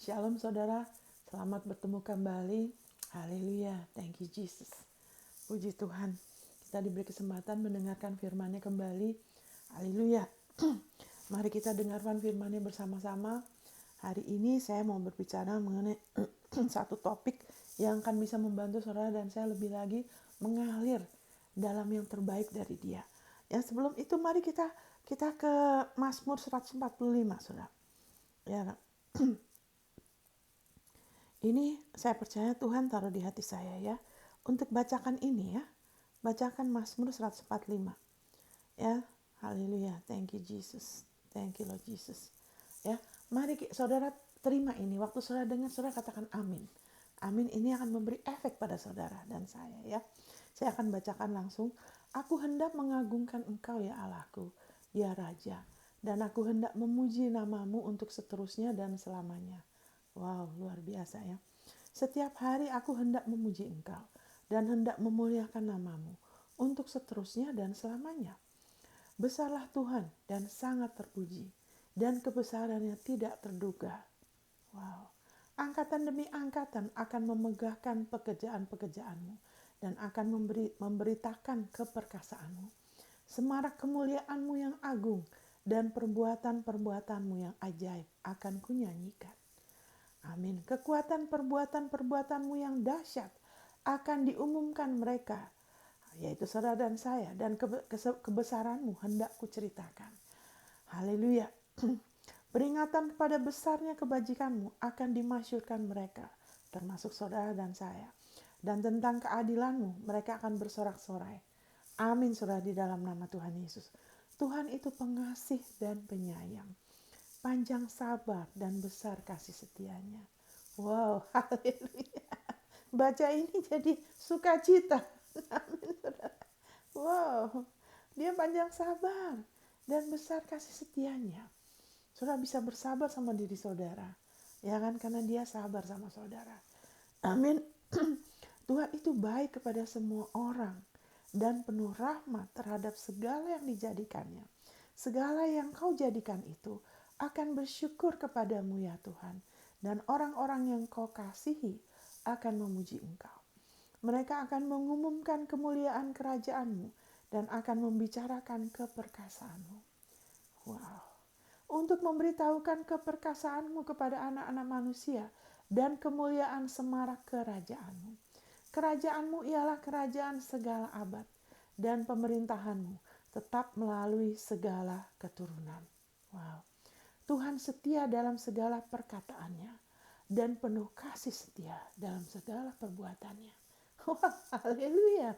Shalom saudara, selamat bertemu kembali. Haleluya, thank you Jesus. Puji Tuhan, kita diberi kesempatan mendengarkan firman-Nya kembali. Haleluya. Mari kita dengarkan firman-Nya bersama-sama. Hari ini saya mau berbicara mengenai satu topik yang akan bisa membantu saudara dan saya lebih lagi mengalir dalam yang terbaik dari Dia. Ya, sebelum itu mari kita ke Mazmur 145, saudara. Ya, ini saya percaya Tuhan taruh di hati saya ya. Untuk bacakan ini ya. Bacakan Mazmur 145. Ya, haleluya. Thank you Jesus. Thank you Lord Jesus. Ya, mari saudara terima ini. Waktu saudara dengar, saudara katakan amin. Amin ini akan memberi efek pada saudara dan saya ya. Saya akan bacakan langsung. Aku hendak mengagungkan Engkau ya Allahku, ya Raja. Dan aku hendak memuji namamu untuk seterusnya dan selamanya. Wow, luar biasa ya. Setiap hari aku hendak memuji Engkau dan hendak memuliakan namamu untuk seterusnya dan selamanya. Besarlah Tuhan dan sangat terpuji, dan kebesarannya tidak terduga. Wow. Angkatan demi angkatan akan memegahkan pekerjaan-pekerjaanmu dan akan memberitakan keperkasaanmu. Semarak kemuliaanmu yang agung dan perbuatan-perbuatanmu yang ajaib akan kunyanyikan. Amin. Kekuatan perbuatan-perbuatanmu yang dahsyat akan diumumkan mereka, yaitu saudara dan saya, dan kebesaranmu hendak kuceritakan. Haleluya. Peringatan kepada besarnya kebajikanmu akan dimasyurkan mereka, termasuk saudara dan saya. Dan tentang keadilanmu mereka akan bersorak-sorai. Amin saudara di dalam nama Tuhan Yesus. Tuhan itu pengasih dan penyayang, panjang sabar dan besar kasih setianya. Wow, haleluya. Baca ini jadi sukacita. Amin, saudara. Wow, dia panjang sabar dan besar kasih setianya. Saudara bisa bersabar sama diri saudara. Ya kan, karena dia sabar sama saudara. Amin. Tuhan itu baik kepada semua orang dan penuh rahmat terhadap segala yang dijadikannya. Segala yang kau jadikan itu akan bersyukur kepadamu ya Tuhan. Dan orang-orang yang kau kasihi akan memuji Engkau. Mereka akan mengumumkan kemuliaan kerajaanmu dan akan membicarakan keperkasaanmu. Wow. Untuk memberitahukan keperkasaanmu kepada anak-anak manusia dan kemuliaan semarak kerajaanmu. Kerajaanmu ialah kerajaan segala abad dan pemerintahanmu tetap melalui segala keturunan. Wow. Tuhan setia dalam segala perkataannya dan penuh kasih setia dalam segala perbuatannya. Wah, haleluya.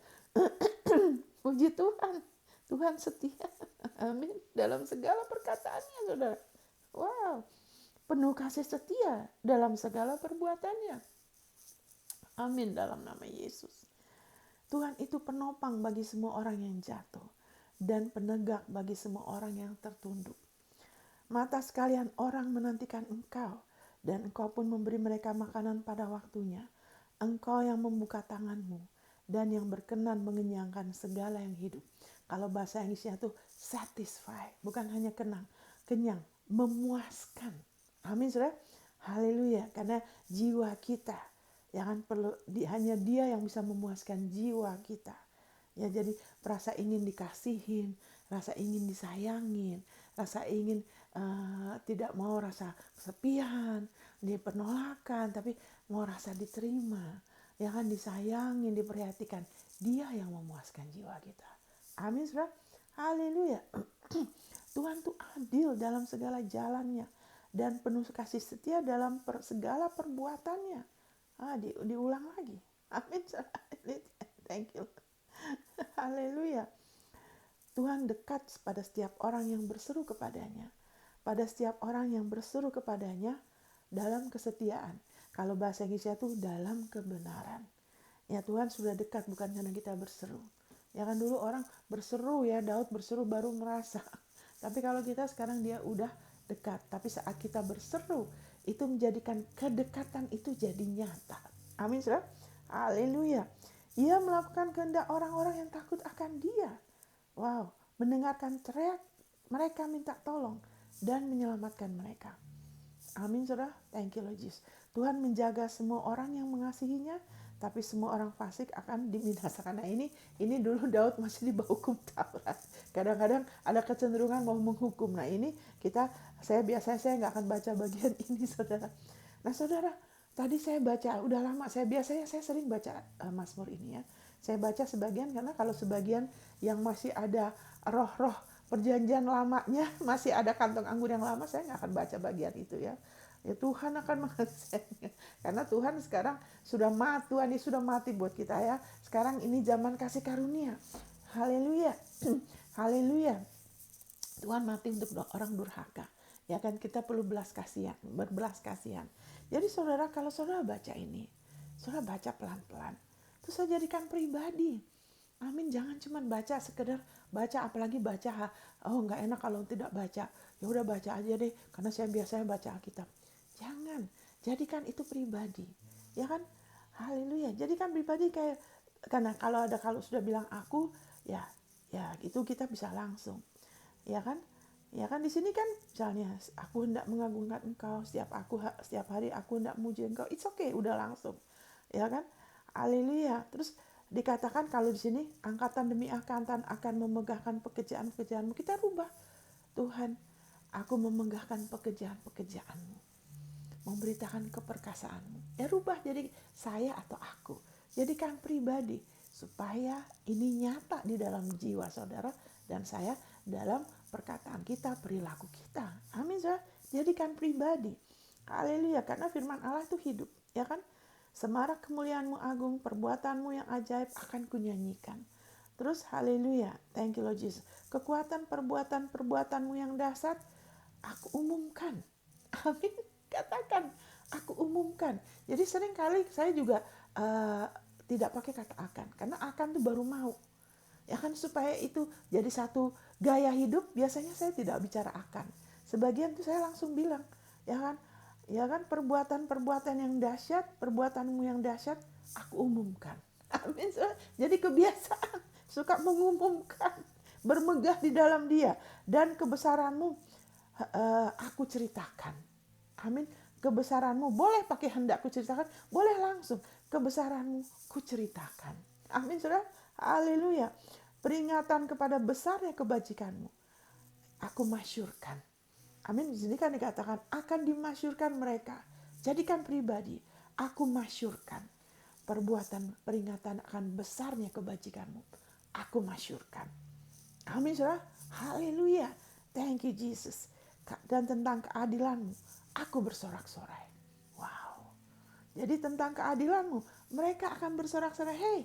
Puji Tuhan. Tuhan setia. Amin. Dalam segala perkataannya, saudara. Wow. Penuh kasih setia dalam segala perbuatannya. Amin dalam nama Yesus. Tuhan itu penopang bagi semua orang yang jatuh dan penegak bagi semua orang yang tertunduk. Mata sekalian orang menantikan Engkau, dan Engkau pun memberi mereka makanan pada waktunya. Engkau yang membuka tanganmu dan yang berkenan mengenyangkan segala yang hidup. Kalau bahasa Inggrisnya itu satisfy, bukan hanya kenyang, memuaskan. Amin, saudara. Haleluya, karena jiwa kita yang perlu hanya Dia yang bisa memuaskan jiwa kita. Ya, jadi rasa ingin dikasihin, rasa ingin disayangin, rasa ingin tidak mau rasa kesepian, penolakan, tapi mau rasa diterima, ya kan, disayangin, diperhatikan. Dia yang memuaskan jiwa kita. Amin, saudara. Haleluya. Tuhan tuh adil dalam segala jalannya dan penuh kasih setia dalam segala perbuatannya. Diulang lagi. Amin. Thank you. Haleluya. Tuhan dekat pada setiap orang yang berseru kepadanya. Pada setiap orang yang berseru kepadanya dalam kesetiaan. Kalau bahasa Inggrisnya itu dalam kebenaran. Ya, Tuhan sudah dekat bukan karena kita berseru. Ya kan, dulu orang berseru ya, Daud berseru baru merasa. Tapi kalau kita sekarang dia udah dekat. Tapi saat kita berseru, itu menjadikan kedekatan itu jadi nyata. Amin, saudara. Haleluya. Ia melakukan kehendak orang-orang yang takut akan Dia. Wow, mendengarkan teriak mereka minta tolong dan menyelamatkan mereka. Amin, saudara. Thank you, Lord Jesus. Tuhan menjaga semua orang yang mengasihinya, tapi semua orang fasik akan dibinasakan. Nah ini dulu Daud masih di bawah hukum Taurat. Kadang-kadang ada kecenderungan mau menghukum. Nah ini biasanya saya nggak akan baca bagian ini, saudara. Nah, saudara, tadi saya baca, udah lama saya sering baca Mazmur ini ya. Saya baca sebagian karena kalau sebagian yang masih ada roh-roh perjanjian lamanya, masih ada kantong anggur yang lama, saya nggak akan baca bagian itu ya. Ya Tuhan akan mengasihinya. Karena Tuhan sekarang sudah mati, Tuhan ini sudah mati buat kita ya. Sekarang ini zaman kasih karunia. Haleluya. Haleluya. Tuhan mati untuk orang durhaka. Ya kan, kita perlu berbelas kasihan. Jadi saudara, kalau saudara baca ini, saudara baca pelan-pelan. Terus saya jadikan pribadi. Amin, jangan cuma baca sekedar baca, apalagi baca, oh nggak enak kalau tidak baca. Ya udah baca aja deh, karena saya biasanya baca Alkitab. Jangan, jadikan itu pribadi. Ya kan? Haleluya. Jadikan pribadi kayak, karena kalau sudah bilang aku, ya itu kita bisa langsung. Ya kan? Ya kan, di sini kan misalnya aku hendak mengagungkan engkau, setiap hari aku hendak muji engkau. It's okay, udah langsung. Ya kan? Haleluya. Terus dikatakan kalau di sini angkatan demi angkatan akan memegahkan pekerjaan-pekerjaanmu. Kita rubah. Tuhan, aku memegahkan pekerjaan-pekerjaanmu, memberitakan keperkasaanmu. Ya rubah jadi saya atau aku. Jadikan pribadi supaya ini nyata di dalam jiwa saudara dan saya dalam perkataan kita, perilaku kita. Amin, saudara. Jadikan pribadi. Haleluya, karena firman Allah itu hidup, ya kan? Semarak kemuliaanmu agung, perbuatanmu yang ajaib akan kunyanyikan. Terus haleluya, thank you Lord Jesus. Kekuatan perbuatanmu yang dahsyat aku umumkan. Amin. Katakan, aku umumkan. Jadi sering kali saya juga tidak pakai kata akan, karena akan itu baru mau. Ya kan, supaya itu jadi satu gaya hidup, biasanya saya tidak bicara akan. Sebagian tuh saya langsung bilang, ya kan? Ya kan, perbuatan-perbuatan yang dahsyat, perbuatanmu yang dahsyat, aku umumkan. Amin. Jadi kebiasaan, suka mengumumkan, bermegah di dalam Dia, dan kebesaranmu aku ceritakan. Amin. Kebesaranmu, boleh pakai hendak ku ceritakan, boleh langsung kebesaranmu ku ceritakan. Amin, saudara. Haleluya. Peringatan kepada besarnya kebajikanmu aku masyurkan. Amin. Di sini kan dikatakan akan dimasyurkan mereka. Jadikan pribadi. Aku masyurkan. Perbuatan peringatan akan besarnya kebajikanmu aku masyurkan. Amin, saudara. Haleluya. Thank you Jesus. Dan tentang keadilanmu aku bersorak-sorai. Wow. Jadi tentang keadilanmu mereka akan bersorak-sorai. Hei,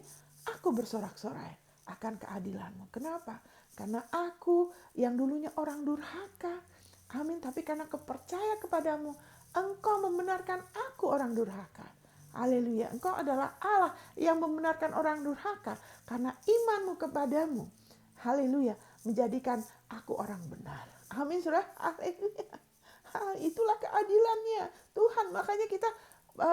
aku bersorak-sorai akan keadilanmu. Kenapa? Karena aku yang dulunya orang durhaka. Amin. Tapi karena kepercaya kepadamu, engkau membenarkan aku orang durhaka. Haleluya. Engkau adalah Allah yang membenarkan orang durhaka karena imanmu kepadamu. Haleluya. Menjadikan aku orang benar. Amin, saudara. Haleluya. Itulah keadilannya Tuhan. Makanya kita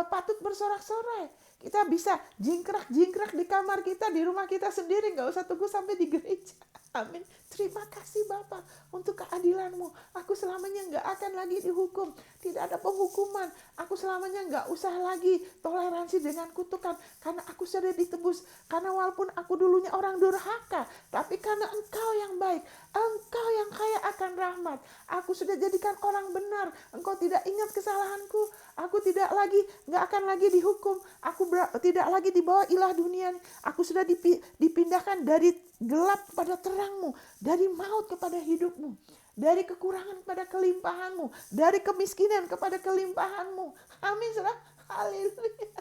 patut bersorak-sorai. Kita bisa jingkrak-jingkrak di kamar kita, di rumah kita sendiri. Gak usah tunggu sampai di gereja. Amin. Terima kasih Bapa untuk keadilanmu. Aku selamanya gak akan lagi dihukum. Tidak ada penghukuman. Aku selamanya gak usah lagi toleransi dengan kutukan. Karena aku sudah ditebus. Karena walaupun aku dulunya orang durhaka, tapi karena Engkau yang baik, Engkau yang kaya akan rahmat, aku sudah jadikan orang benar. Engkau tidak ingat kesalahanku. Aku gak akan lagi dihukum. Aku tidak lagi di bawah ilah dunia. Aku sudah dipindahkan dari gelap kepada terangmu, dari maut kepada hidupmu, dari kekurangan kepada kelimpahanmu, dari kemiskinan kepada kelimpahanmu. Amin, saudara. Haleluya.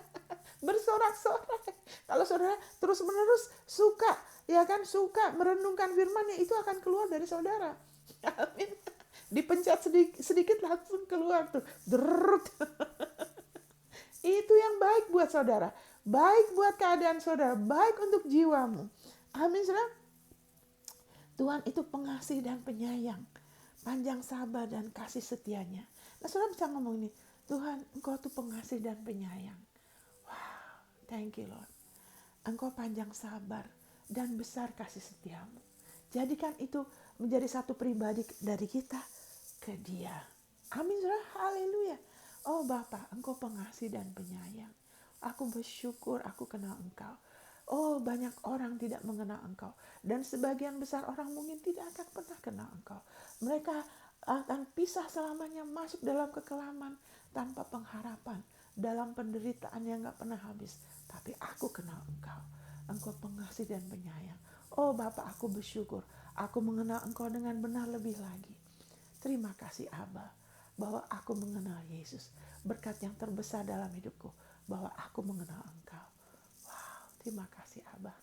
Bersorak-sorai. Kalau saudara terus-menerus suka merenungkan firman-Nya, itu akan keluar dari saudara. Amin. Dipencet sedikit langsung keluar tuh. Derut. Itu yang baik buat saudara. Baik buat keadaan saudara. Baik untuk jiwamu. Amin, saudara. Tuhan itu pengasih dan penyayang. Panjang sabar dan kasih setianya. Nah, saudara bisa ngomong ini. Tuhan, Engkau tuh pengasih dan penyayang. Wow, thank you Lord. Engkau panjang sabar dan besar kasih setiamu. Jadikan itu menjadi satu pribadi dari kita ke Dia. Amin, saudara. Haleluya. Oh Bapa, Engkau pengasih dan penyayang. Aku bersyukur aku kenal Engkau. Oh, banyak orang tidak mengenal Engkau. Dan sebagian besar orang mungkin tidak akan pernah kenal Engkau. Mereka akan pisah selamanya, masuk dalam kekelaman tanpa pengharapan, dalam penderitaan yang gak pernah habis. Tapi aku kenal Engkau. Engkau pengasih dan penyayang. Oh Bapa, aku bersyukur. Aku mengenal Engkau dengan benar lebih lagi. Terima kasih Abba, bahwa aku mengenal Yesus. Berkat yang terbesar dalam hidupku, bahwa aku mengenal Engkau. Wow, terima kasih Abba.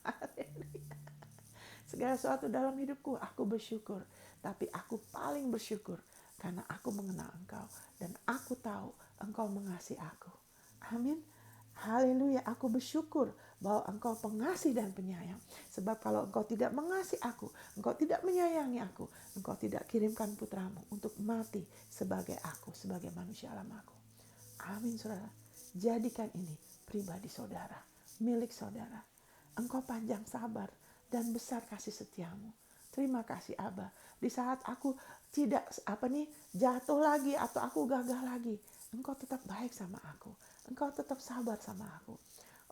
Segala sesuatu dalam hidupku, aku bersyukur. Tapi aku paling bersyukur karena aku mengenal Engkau. Dan aku tahu Engkau mengasihi aku. Amin. Haleluya, aku bersyukur bahwa Engkau pengasih dan penyayang. Sebab kalau Engkau tidak mengasihi aku, Engkau tidak menyayangi aku, Engkau tidak kirimkan putramu untuk mati sebagai aku, sebagai manusia alam aku. Amin, saudara. Jadikan ini pribadi saudara, milik saudara. Engkau panjang sabar dan besar kasih setiamu. Terima kasih Abba. Di saat aku tidak jatuh lagi atau aku gagal lagi, Engkau tetap baik sama aku. Engkau tetap sabar sama aku.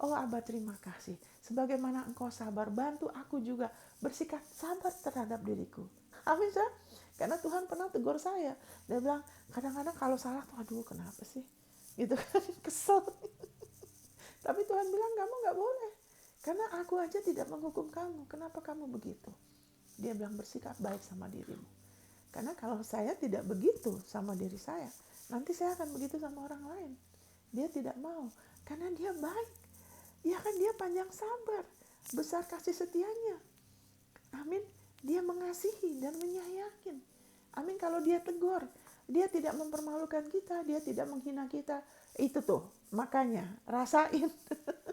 Oh Abba, terima kasih. Sebagaimana Engkau sabar, bantu aku juga bersikap sabar terhadap diriku. Amin, saudara. Karena Tuhan pernah tegur saya. Dia bilang, kadang-kadang kalau salah tuh, aduh kenapa sih? Gitu kan, kesel. Tapi Tuhan bilang, kamu gak boleh. Karena aku aja tidak menghukum kamu. Kenapa kamu begitu? Dia bilang, bersikap baik sama dirimu. Karena kalau saya tidak begitu sama diri saya, nanti saya akan begitu sama orang lain. Dia tidak mau. Karena dia baik. Ya kan, dia panjang sabar. Besar kasih setianya. Amin. Dia mengasihi dan menyayangi. Amin. Kalau dia tegur, dia tidak mempermalukan kita, dia tidak menghina kita. Itu tuh, makanya rasain.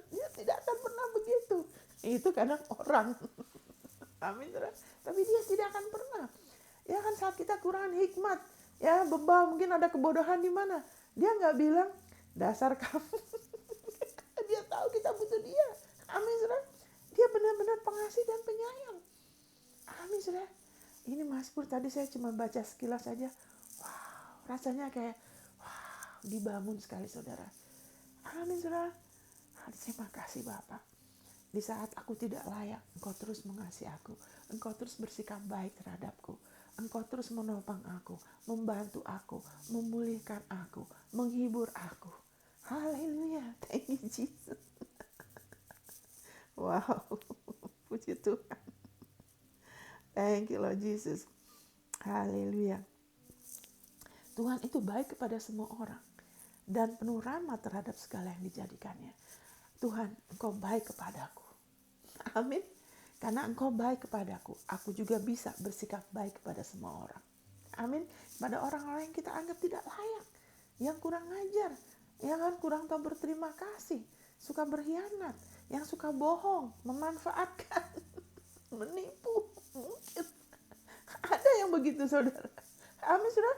Dia tidak akan pernah begitu. Itu kadang orang. Amin. Tapi dia tidak akan pernah. Ya kan, saat kita kurang hikmat, ya bebal, mungkin ada kebodohan di mana, dia nggak bilang dasar kamu. Dia tahu kita butuh dia. Amin, saudara. Dia benar-benar pengasih dan penyayang. Amin, saudara. Ini Mazmur tadi saya cuma baca sekilas saja. Wow, rasanya kayak wow, dibangun sekali, saudara. Amin, saudara. Terima kasih Bapak. Di saat aku tidak layak, Engkau terus mengasihi aku. Engkau terus bersikap baik terhadapku. Engkau terus menopang aku, membantu aku, memulihkan aku, menghibur aku. Haleluya. Thank you Jesus. Wow. Puji Tuhan. Thank you Lord Jesus. Haleluya. Tuhan itu baik kepada semua orang dan penuh rahmat terhadap segala yang dijadikannya. Tuhan, Engkau baik kepadaku. Amin. Karena Engkau baik kepadaku, aku juga bisa bersikap baik kepada semua orang. Amin. Pada orang-orang yang kita anggap tidak layak, yang kurang ajar, yang kan kurang tahu berterima kasih, suka berkhianat, yang suka bohong, memanfaatkan, menipu. Mungkin ada yang begitu, saudara. Amin, saudara.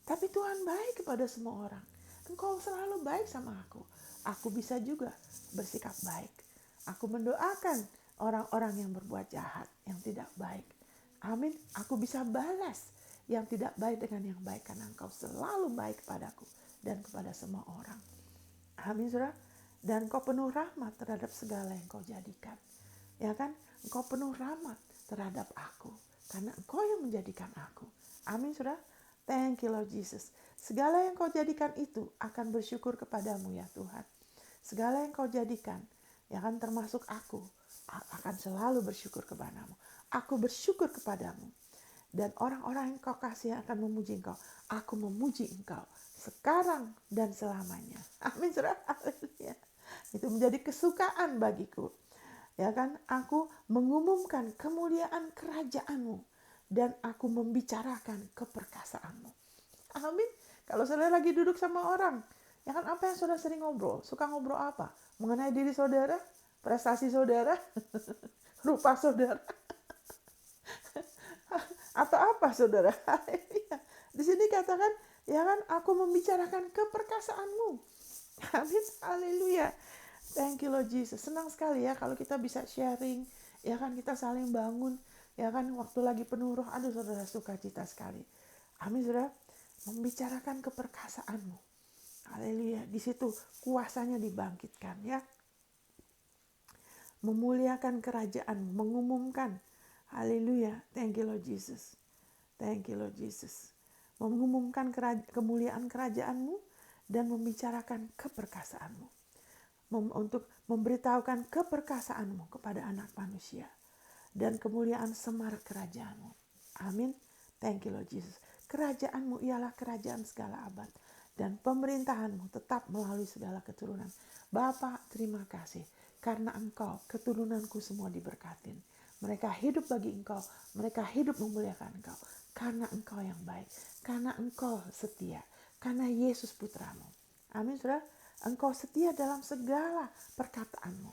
Tapi Tuhan baik kepada semua orang. Engkau selalu baik sama aku. Aku bisa juga bersikap baik. Aku mendoakan orang-orang yang berbuat jahat, yang tidak baik. Amin. Aku bisa balas yang tidak baik dengan yang baik, karena Engkau selalu baik kepadaku dan kepada semua orang. Amin, saudara. Dan Engkau penuh rahmat terhadap segala yang Engkau jadikan. Ya kan? Engkau penuh rahmat terhadap aku, karena Engkau yang menjadikan aku. Amin, saudara. Thank you Lord Jesus. Segala yang Kau jadikan itu akan bersyukur kepadamu ya Tuhan. Segala yang Kau jadikan, ya kan, termasuk aku, akan selalu bersyukur kepadamu. Aku bersyukur kepadamu. Dan orang-orang yang Kau kasih akan memuji Engkau. Aku memuji Engkau sekarang dan selamanya. Amin, saudara. Haleluya. Itu menjadi kesukaan bagiku. Ya kan, aku mengumumkan kemuliaan kerajaan-Mu dan aku membicarakan keperkasaanmu. Amin. Kalau saudara lagi duduk sama orang, ya kan, apa yang saudara sering ngobrol? Suka ngobrol apa? Mengenai diri saudara, prestasi saudara, rupa saudara, atau apa saudara? Di sini katakan, ya kan, aku membicarakan keperkasaanmu. Amin. Haleluya. Thank you Lord Jesus. Senang sekali ya kalau kita bisa sharing, ya kan, kita saling bangun. Ya kan, waktu lagi penuh roh, aduh saudara, sukacita sekali. Amin, saudara. membicarakan keperkasaanmu. Haleluya, di situ kuasanya dibangkitkan ya. Memuliakan kerajaan, mengumumkan. Haleluya, thank you Lord Jesus. Thank you Lord Jesus. Mengumumkan kemuliaan kerajaanmu dan membicarakan keperkasaanmu. Untuk memberitahukan keperkasaanmu kepada anak manusia. Dan kemuliaan semar kerajaanmu. Amin. Thank you Lord Jesus. Kerajaanmu ialah kerajaan segala abad. Dan pemerintahanmu tetap melalui segala keturunan. Bapa, terima kasih. Karena Engkau, keturunanku semua diberkatin. Mereka hidup bagi Engkau. Mereka hidup memuliakan Engkau. Karena Engkau yang baik. Karena Engkau setia. Karena Yesus putramu. Amin, saudara. Engkau setia dalam segala perkataanmu.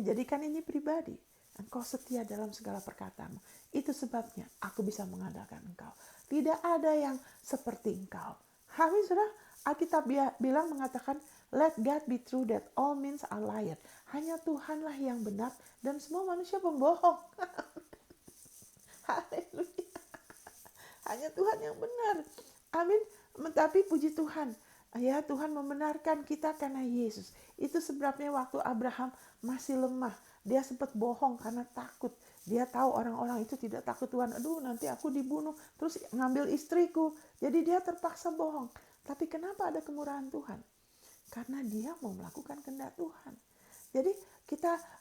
Jadikan ini pribadi. Engkau setia dalam segala perkataanmu. Itu sebabnya aku bisa mengandalkan Engkau. Tidak ada yang seperti Engkau. Amin, saudara. Alkitab bilang mengatakan, let God be true that all men are liar. Hanya Tuhanlah yang benar dan semua manusia pembohong. Haleluya. Hanya Tuhan yang benar. Amin. Tapi puji Tuhan. Ya, Tuhan membenarkan kita karena Yesus. Itu sebabnya waktu Abraham masih lemah. Dia sempat bohong karena takut. Dia tahu orang-orang itu tidak takut Tuhan. Aduh, nanti aku dibunuh. Terus ngambil istriku. Jadi dia terpaksa bohong. Tapi kenapa ada kemurahan Tuhan? Karena dia mau melakukan kehendak Tuhan. Jadi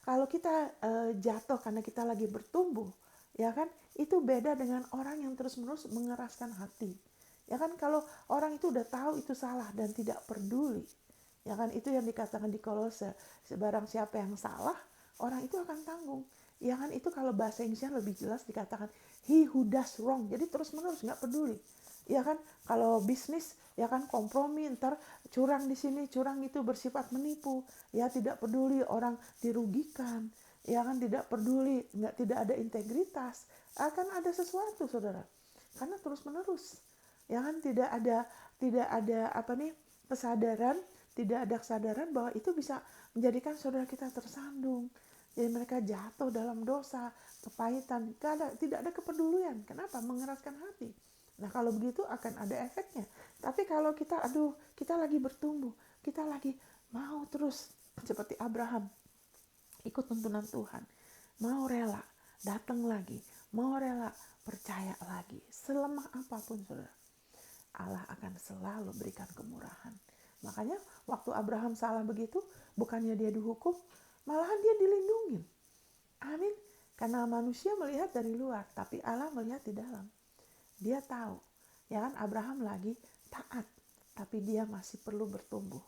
kalau kita jatuh karena kita lagi bertumbuh, ya kan, itu beda dengan orang yang terus-menerus mengeraskan hati. Ya kan, kalau orang itu udah tahu itu salah dan tidak peduli, ya kan, itu yang dikatakan di Kolose, barang siapa yang salah, orang itu akan tanggung. Ya kan, itu kalau bahasa Inggrisnya lebih jelas dikatakan he who does wrong. Jadi terus-menerus nggak peduli. Ya kan, kalau bisnis, ya kan, kompromi, ntar curang di sini, curang itu, bersifat menipu, ya tidak peduli orang dirugikan, ya kan, tidak peduli, tidak ada integritas, akan ada sesuatu, saudara, karena terus menerus, ya kan, tidak ada kesadaran, tidak ada kesadaran bahwa itu bisa menjadikan saudara kita tersandung. Jadi mereka jatuh dalam dosa, kepahitan, tidak ada kepedulian. Kenapa? Mengeraskan hati. Nah, kalau begitu akan ada efeknya. Tapi kalau kita lagi bertumbuh, kita lagi mau terus seperti Abraham, ikut tuntunan Tuhan, mau rela datang lagi, mau rela percaya lagi, selemah apapun, saudara, Allah akan selalu berikan kemurahan. Makanya waktu Abraham salah begitu, bukannya dia dihukum, malahan dia dilindungi. Amin. Karena manusia melihat dari luar, tapi Allah melihat di dalam. Dia tahu, ya kan, Abraham lagi taat, tapi dia masih perlu bertumbuh.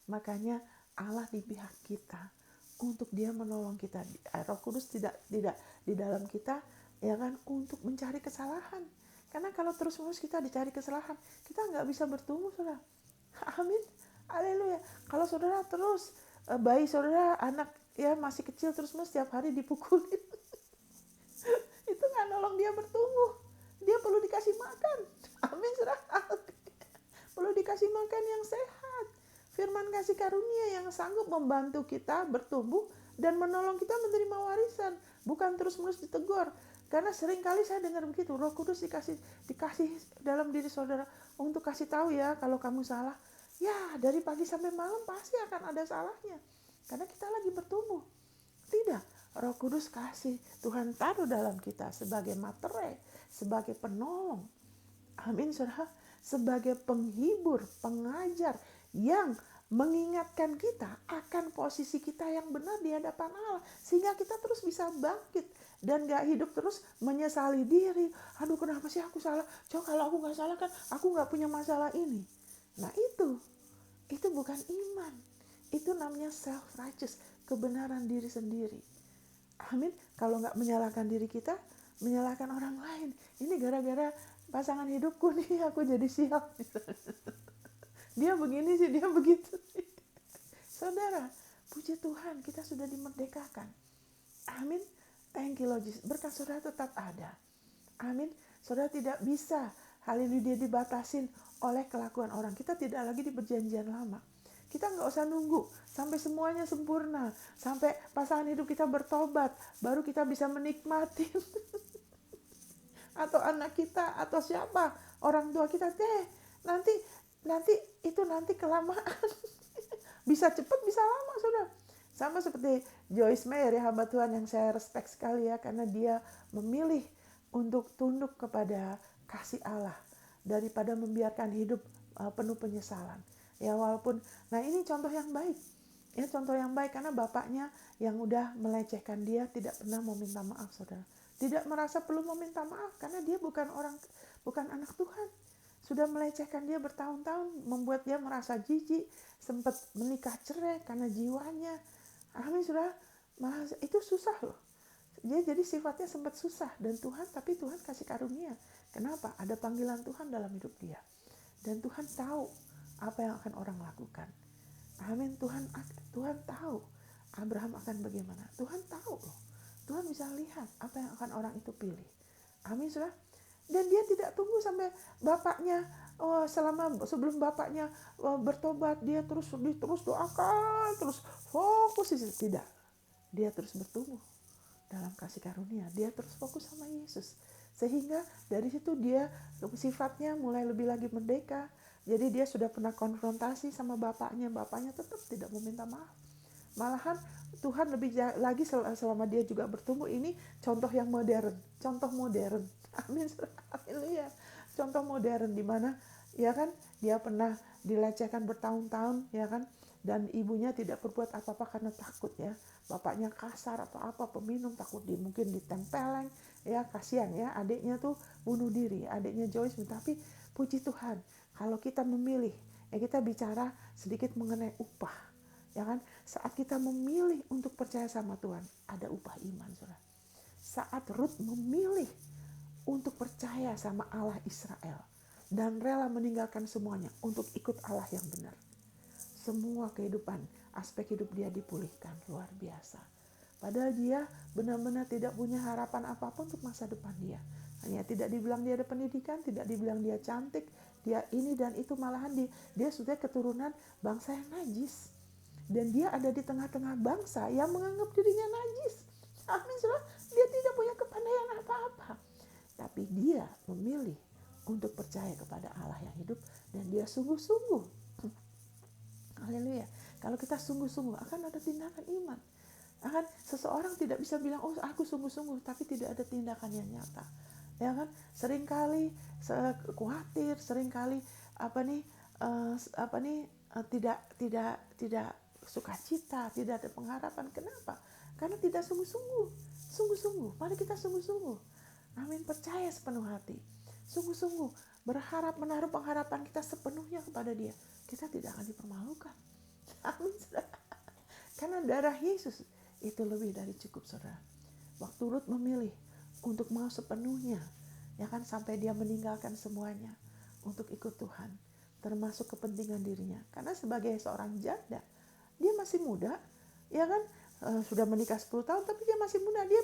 Makanya Allah di pihak kita untuk dia menolong kita. Roh Kudus tidak di dalam kita, ya kan, untuk mencari kesalahan. Karena kalau terus-menerus kita dicari kesalahan, kita nggak bisa bertumbuh, saudara. Amin. Haleluya. Kalau saudara terus bayi saudara, anak ya masih kecil, terus-menerus setiap hari dipukulin, itu nggak nolong dia bertumbuh. Dia perlu dikasih makan. Amin, saudara. Perlu dikasih makan yang sehat. Firman kasih karunia yang sanggup membantu kita bertumbuh dan menolong kita menerima warisan. Bukan terus-menerus ditegur. Karena seringkali saya dengar begitu, Roh Kudus dikasih dalam diri saudara untuk kasih tahu ya, kalau kamu salah, ya dari pagi sampai malam pasti akan ada salahnya. Karena kita lagi bertumbuh. Tidak, Roh Kudus kasih, Tuhan taruh dalam kita sebagai materai, sebagai penolong. Amin, saudara. Sebagai penghibur, pengajar yang mengingatkan kita akan posisi kita yang benar di hadapan Allah. Sehingga kita terus bisa bangkit dan gak hidup terus menyesali diri. Aduh, kenapa sih aku salah? Coba kalau aku gak salah kan aku gak punya masalah ini. Nah itu bukan iman. Itu namanya self-righteous, kebenaran diri sendiri. Amin. Kalau gak menyalahkan diri kita, menyalahkan orang lain. Ini gara-gara pasangan hidupku nih, aku jadi sial. Dia begini sih, dia begitu sih. Saudara, puji Tuhan, kita sudah dimerdekakan. Amin. Thank you Lord Jesus. Berkat saudara tetap ada. Amin. Saudara tidak bisa, haleluya, dibatasin oleh kelakuan orang. Kita tidak lagi di perjanjian lama. Kita nggak usah nunggu sampai semuanya sempurna, sampai pasangan hidup kita bertobat, baru kita bisa menikmati. Atau anak kita, atau siapa, orang tua kita, nanti nanti kelamaan. Bisa cepat, bisa lama, saudara. Sama seperti Joyce Meyer, ya, hamba Tuhan yang saya respect sekali ya, karena dia memilih untuk tunduk kepada kasih Allah daripada membiarkan hidup penuh penyesalan. Ya walaupun, nah ini contoh yang baik. Ya contoh yang baik karena bapaknya yang udah melecehkan dia tidak pernah meminta maaf, saudara. Tidak merasa perlu meminta maaf karena dia bukan anak Tuhan. Sudah melecehkan dia bertahun-tahun, membuat dia merasa jijik, sempat menikah cerai karena jiwanya. Amin, sudah. Malah itu susah loh. Dia jadi sifatnya sempat susah dan tapi Tuhan kasih karunia. Kenapa? Ada panggilan Tuhan dalam hidup dia. Dan Tuhan tahu apa yang akan orang lakukan. Amin. Tuhan tahu Abraham akan bagaimana. Tuhan tahu loh. Tuhan bisa lihat apa yang akan orang itu pilih. Amin, saudara. Dan dia tidak tunggu sampai bapaknya sebelum bapaknya bertobat, dia terus doakan, terus fokus, tidak. Dia terus bertumbuh dalam kasih karunia. Dia terus fokus sama Yesus. Sehingga dari situ dia sifatnya mulai lebih lagi merdeka. Jadi dia sudah pernah konfrontasi sama bapaknya tetap tidak meminta maaf. Malahan Tuhan lebih lagi selama dia juga bertumbuh, ini contoh yang modern, amin, haleluya, contoh modern di mana ya kan dia pernah dilecehkan bertahun-tahun ya kan, dan ibunya tidak berbuat apa-apa karena takut ya, bapaknya kasar atau apa, peminum, takut mungkin ditempeleng ya, kasihan ya, adiknya tuh bunuh diri, adiknya Joyce. Tapi puji Tuhan kalau kita memilih, ya kita bicara sedikit mengenai upah, ya kan? Saat kita memilih untuk percaya sama Tuhan, ada upah iman, saudara. Saat Ruth memilih untuk percaya sama Allah Israel dan rela meninggalkan semuanya untuk ikut Allah yang benar, semua kehidupan, aspek hidup dia dipulihkan luar biasa. Padahal dia benar-benar tidak punya harapan apapun untuk masa depan dia. Hanya tidak dibilang dia ada pendidikan, tidak dibilang dia cantik, dia ini dan itu, malahan dia sudah keturunan bangsa yang najis. Dan dia ada di tengah-tengah bangsa yang menganggap dirinya najis. Amin, saudara. Dia tidak punya kepandaian apa-apa. Tapi dia memilih untuk percaya kepada Allah yang hidup dan dia sungguh-sungguh. Haleluya. Kalau kita sungguh-sungguh akan ada tindakan iman. Akan seseorang tidak bisa bilang, oh aku sungguh-sungguh, tapi tidak ada tindakan yang nyata. Ya kan? Seringkali khawatir, seringkali tidak sukacita, tidak ada pengharapan. Kenapa? Karena tidak sungguh-sungguh. Mari kita sungguh-sungguh. Amin, percaya sepenuh hati. Sungguh-sungguh berharap, menaruh pengharapan kita sepenuhnya kepada Dia. Kita tidak akan dipermalukan. Amin, saudara. Karena darah Yesus itu lebih dari cukup, saudara. Waktu Ruth memilih untuk mau sepenuhnya, ya kan, sampai dia meninggalkan semuanya untuk ikut Tuhan, termasuk kepentingan dirinya. Karena sebagai seorang janda, dia masih muda, ya kan, sudah menikah 10 tahun, tapi dia masih muda. Dia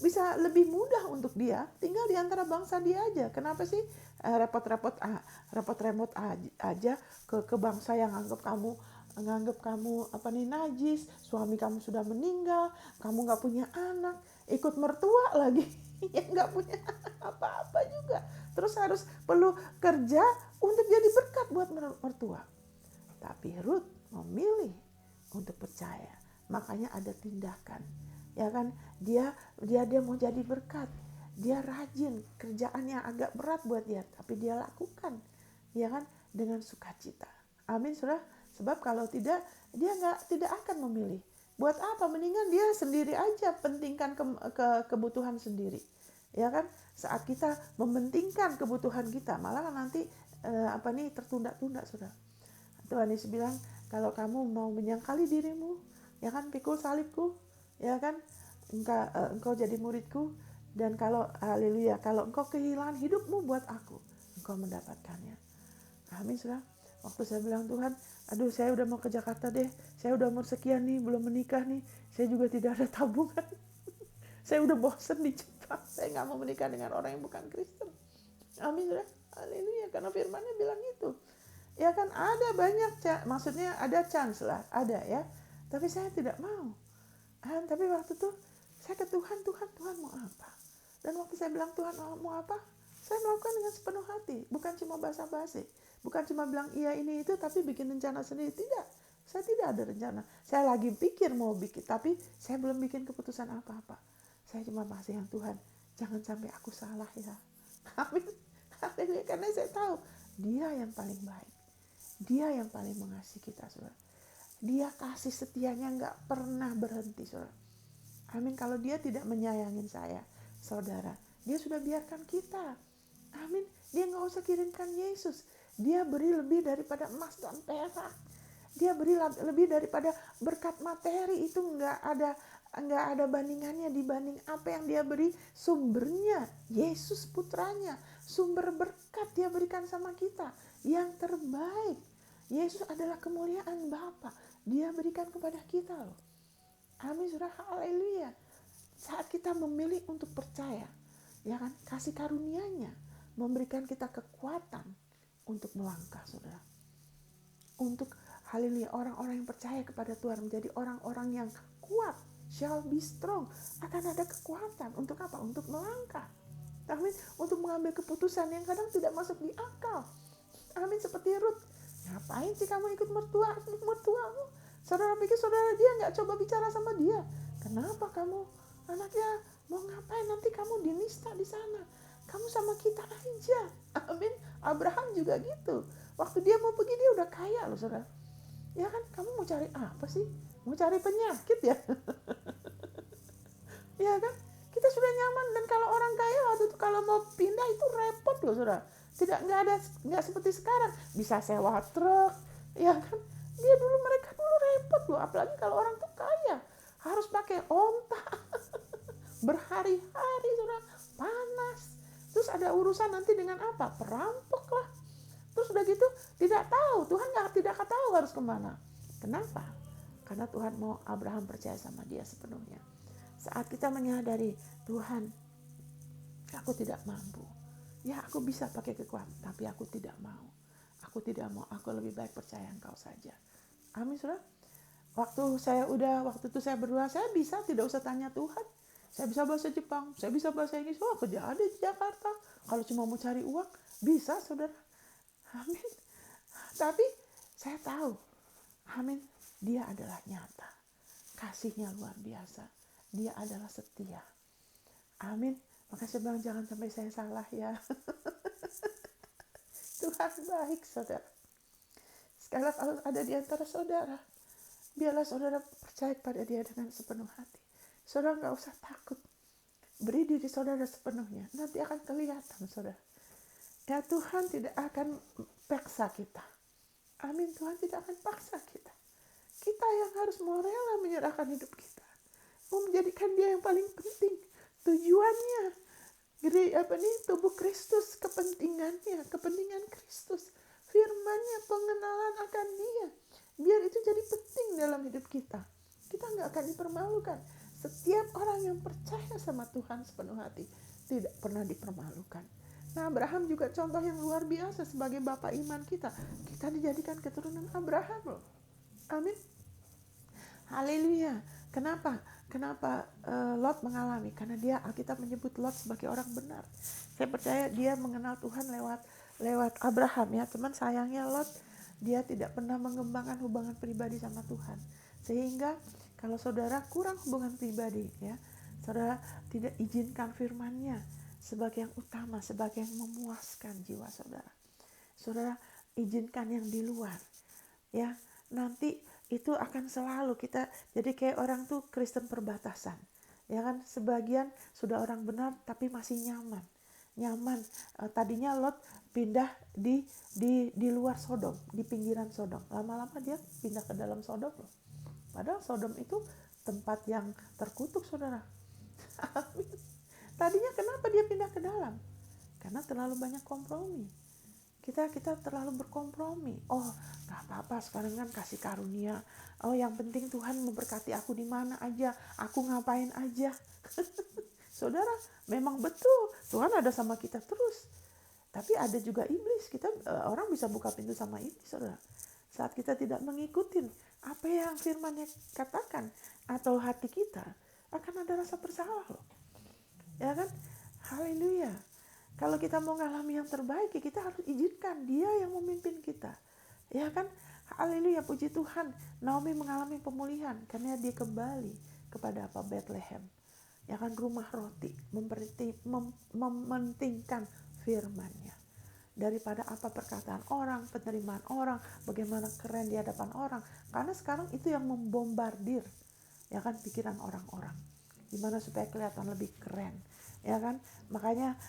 bisa lebih mudah untuk dia tinggal di antara bangsa dia aja. Kenapa sih repot-repot aja ke bangsa yang nganggap kamu najis, suami kamu sudah meninggal, kamu nggak punya anak, ikut mertua lagi yang nggak punya apa-apa juga, terus harus perlu kerja untuk jadi berkat buat mertua. Tapi Ruth memilih untuk percaya, makanya ada tindakan, ya kan? Dia mau jadi berkat, dia rajin, kerjaan yang agak berat buat dia, tapi dia lakukan, ya kan, dengan sukacita. Amin, saudara. Sebab kalau tidak, dia tidak akan memilih. Buat apa? Mendingan dia sendiri aja, pentingkan kebutuhan sendiri, ya kan? Saat kita mementingkan kebutuhan kita, malah nanti tertunda-tunda, saudara. Tuhan Yesus bilang, kalau kamu mau menyangkali dirimu, ya kan, pikul salibku, ya kan, engkau jadi muridku, dan kalau haleluya, kalau engkau kehilangan hidupmu buat aku, engkau mendapatkannya. Amin, saudara. Waktu saya bilang, Tuhan, aduh saya udah mau ke Jakarta deh, saya udah umur sekian nih, belum menikah nih, saya juga tidak ada tabungan. Saya udah bosan di Jepang, saya gak mau menikah dengan orang yang bukan Kristen. Amin, saudara. Haleluya, karena firman-Nya bilang itu. Ya kan, ada banyak, maksudnya ada chance lah, ada ya. Tapi saya tidak mau. Tapi waktu itu saya ke Tuhan mau apa? Dan waktu saya bilang Tuhan mau apa? Saya melakukan dengan sepenuh hati, bukan cuma basa-basi. Bukan cuma bilang iya ini itu tapi bikin rencana sendiri. Tidak, saya tidak ada rencana. Saya lagi pikir mau bikin, tapi saya belum bikin keputusan apa-apa. Saya cuma masih yang Tuhan, jangan sampai aku salah ya. Amin. Haleluya. Karena saya tahu dia yang paling baik. Dia yang paling mengasihi kita, saudara. Dia kasih setianya nggak pernah berhenti, saudara. Amin. Kalau dia tidak menyayangin saya, saudara, dia sudah biarkan kita. Amin. Dia nggak usah kirimkan Yesus. Dia beri lebih daripada emas dan perak. Dia beri lebih daripada berkat materi. Itu nggak ada bandingannya dibanding apa yang dia beri. Sumbernya Yesus putranya, sumber berkat dia berikan sama kita yang terbaik. Yesus adalah kemuliaan Bapa. Dia berikan kepada kita loh. Amin, saudara. Haleluya. Saat kita memilih untuk percaya, ya kan, kasih karunia-Nya memberikan kita kekuatan untuk melangkah, saudara. Untuk haleluya, orang-orang yang percaya kepada Tuhan menjadi orang-orang yang kuat, shall be strong, akan ada kekuatan untuk apa? Untuk melangkah. Amin. Untuk mengambil keputusan yang kadang tidak masuk di akal. Amin. Seperti Ruth, ngapain sih kamu ikut mertuamu? Saudara pikir saudara dia nggak coba bicara sama dia? Kenapa kamu anaknya mau ngapain? Nanti kamu dinista di sana. Kamu sama kita aja. Amin. Abraham juga gitu. Waktu dia mau pergi dia udah kaya loh, saudara. Ya kan, kamu mau cari apa sih? Mau cari penyakit ya? Ya kan? Kita sudah nyaman, dan kalau orang kaya waktu itu kalau mau pindah itu repot loh, saudara. Nggak seperti sekarang bisa sewa truk, ya kan? Mereka dulu repot loh, apalagi kalau orang tuh kaya harus pakai onta berhari-hari, saudara, panas. Terus ada urusan nanti dengan apa? Perampok lah. Terus udah gitu tidak tahu, Tuhan tidak tahu harus kemana. Kenapa? Karena Tuhan mau Abraham percaya sama dia sepenuhnya. Saat kita menyadari, Tuhan, aku tidak mampu. Ya, aku bisa pakai kekuatan, tapi aku tidak mau. Aku tidak mau, aku lebih baik percaya Engkau saja. Amin, saudara. Waktu itu saya berdoa, saya bisa tidak usah tanya Tuhan. Saya bisa bahasa Jepang, saya bisa bahasa Inggris. Kerja ada di Jakarta. Kalau cuma mau cari uang, bisa, saudara. Amin. Tapi saya tahu, amin, dia adalah nyata. Kasihnya luar biasa. Dia adalah setia. Amin. Maka saya bilang jangan sampai saya salah ya. Tuhan baik, saudara. Sekali kalau ada di antara saudara, biarlah saudara percaya kepada dia dengan sepenuh hati. Saudara nggak usah takut. Beri diri saudara sepenuhnya. Nanti akan kelihatan, saudara. Ya, Tuhan tidak akan paksa kita. Amin. Tuhan tidak akan paksa kita. Kita yang harus mau rela menyerahkan hidup kita. Mau menjadikan dia yang paling penting. Tujuannya. Jadi tubuh Kristus, kepentingannya, kepentingan Kristus. Firman-Nya, pengenalan akan dia. Biar itu jadi penting dalam hidup kita. Kita nggak akan dipermalukan. Setiap orang yang percaya sama Tuhan sepenuh hati tidak pernah dipermalukan. Nah, Abraham juga contoh yang luar biasa sebagai bapak iman kita. Kita dijadikan keturunan Abraham loh. Amin. Haleluya. Kenapa Lot mengalami? Karena Alkitab menyebut Lot sebagai orang benar. Saya percaya dia mengenal Tuhan lewat Abraham ya. Cuman sayangnya Lot dia tidak pernah mengembangkan hubungan pribadi sama Tuhan. Sehingga kalau saudara kurang hubungan pribadi ya, saudara tidak izinkan firman-Nya sebagai yang utama, sebagai yang memuaskan jiwa saudara. Saudara izinkan yang di luar. Ya, nanti itu akan selalu kita jadi kayak orang tuh Kristen perbatasan. Ya kan, sebagian sudah orang benar tapi masih nyaman. Tadinya Lot pindah di luar Sodom, di pinggiran Sodom. Lama-lama dia pindah ke dalam Sodom loh. Padahal Sodom itu tempat yang terkutuk, saudara. Tadinya kenapa dia pindah ke dalam? Karena terlalu banyak kompromi. Kita terlalu berkompromi. Oh, gak apa-apa, sekarang kan kasih karunia. Oh, yang penting Tuhan memberkati aku di mana aja, aku ngapain aja. Saudara, memang betul Tuhan ada sama kita terus. Tapi ada juga iblis. Orang bisa buka pintu sama iblis, saudara. Saat kita tidak mengikuti apa yang firman-Nya katakan atau hati kita, akan ada rasa bersalah loh. Ya kan? Haleluya. Kalau kita mau ngalami yang terbaik, ya kita harus izinkan dia yang memimpin kita. Ya kan? Haleluya, puji Tuhan. Naomi mengalami pemulihan karena dia kembali kepada apa? Bethlehem. Ya kan, rumah roti, mementingkan firman-Nya. Daripada apa perkataan orang, penerimaan orang, bagaimana keren di hadapan orang. Karena sekarang itu yang membombardir, ya kan, pikiran orang-orang. Gimana supaya kelihatan lebih keren, ya kan? Makanya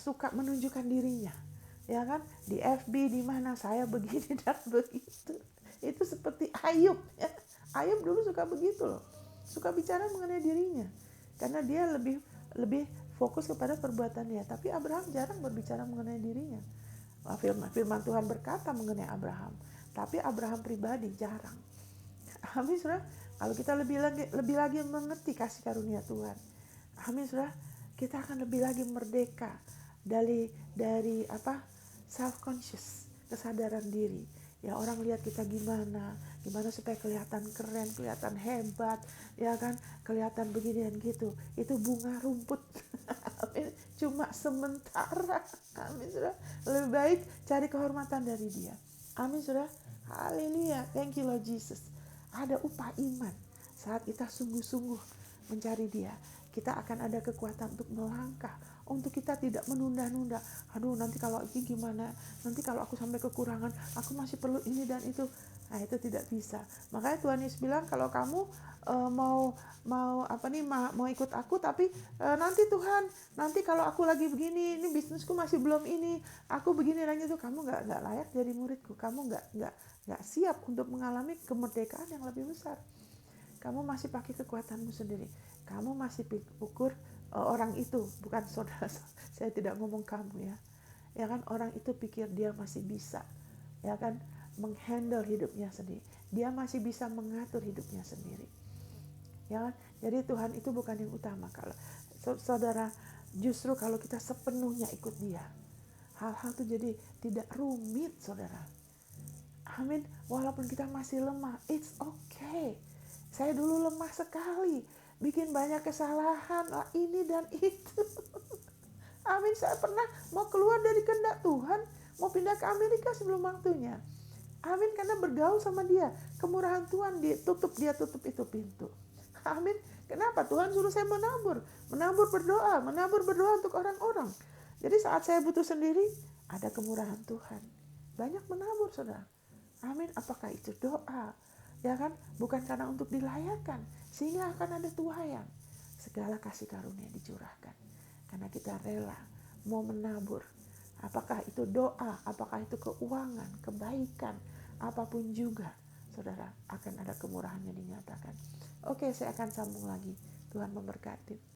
suka menunjukkan dirinya, ya kan? Di FB di mana saya begini dan begitu. Itu seperti Ayub, ya. Ayub dulu suka begitu loh. Suka bicara mengenai dirinya. Karena dia lebih fokus kepada perbuatan dia. Tapi Abraham jarang berbicara mengenai dirinya. Firman Tuhan berkata mengenai Abraham. Tapi Abraham pribadi jarang. Amin, saudara. Kalau kita lebih lagi mengerti kasih karunia Tuhan, amin, saudara, kita akan lebih lagi merdeka dari apa, self conscious, kesadaran diri. Ya, orang lihat kita gimana supaya kelihatan keren, kelihatan hebat, ya kan, kelihatan begini dan gitu. Itu bunga rumput. Amin. Cuma sementara. Amin, saudara. Lebih baik cari kehormatan dari dia. Amin, saudara. Haleluya. Thank you Lord Jesus. Ada upah iman saat kita sungguh-sungguh mencari dia. Kita akan ada kekuatan untuk melangkah, untuk kita tidak menunda-nunda. Aduh, nanti kalau ini gimana, nanti kalau aku sampai kekurangan, aku masih perlu ini dan itu. Nah, itu tidak bisa. Makanya Tuhan Yesus bilang, kalau kamu mau ikut aku, tapi nanti Tuhan, nanti kalau aku lagi begini, ini bisnisku masih belum ini, aku begini dan itu, kamu nggak layak jadi muridku. Kamu nggak siap untuk mengalami kemerdekaan yang lebih besar. Kamu masih pakai kekuatanmu sendiri. Kamu masih ukur orang itu, bukan saudara. Saya tidak ngomong kamu, ya. Ya kan, orang itu pikir dia masih bisa, ya kan, menghandle hidupnya sendiri. Dia masih bisa mengatur hidupnya sendiri. Ya kan? Jadi Tuhan itu bukan yang utama. Kalau saudara, justru kalau kita sepenuhnya ikut dia, hal-hal itu jadi tidak rumit, saudara. Amin. Walaupun kita masih lemah, it's okay. Saya dulu lemah sekali, bikin banyak kesalahan, ini dan itu. Amin. Saya pernah mau keluar dari kehendak Tuhan, mau pindah ke Amerika sebelum waktunya. Amin. Karena bergaul sama dia, kemurahan Tuhan, dia tutup itu pintu. Amin. Kenapa? Tuhan suruh saya menabur berdoa untuk orang-orang. Jadi saat saya butuh sendiri, ada kemurahan Tuhan. Banyak menabur, saudara. Amin. Apakah itu doa? Ya kan? Bukan karena untuk dilayakkan, sehingga akan ada tuaian. Segala kasih karunia dicurahkan. Karena kita rela mau menabur. Apakah itu doa, apakah itu keuangan, kebaikan, apapun juga, saudara, akan ada kemurahan yang dinyatakan. Oke, saya akan sambung lagi. Tuhan memberkati.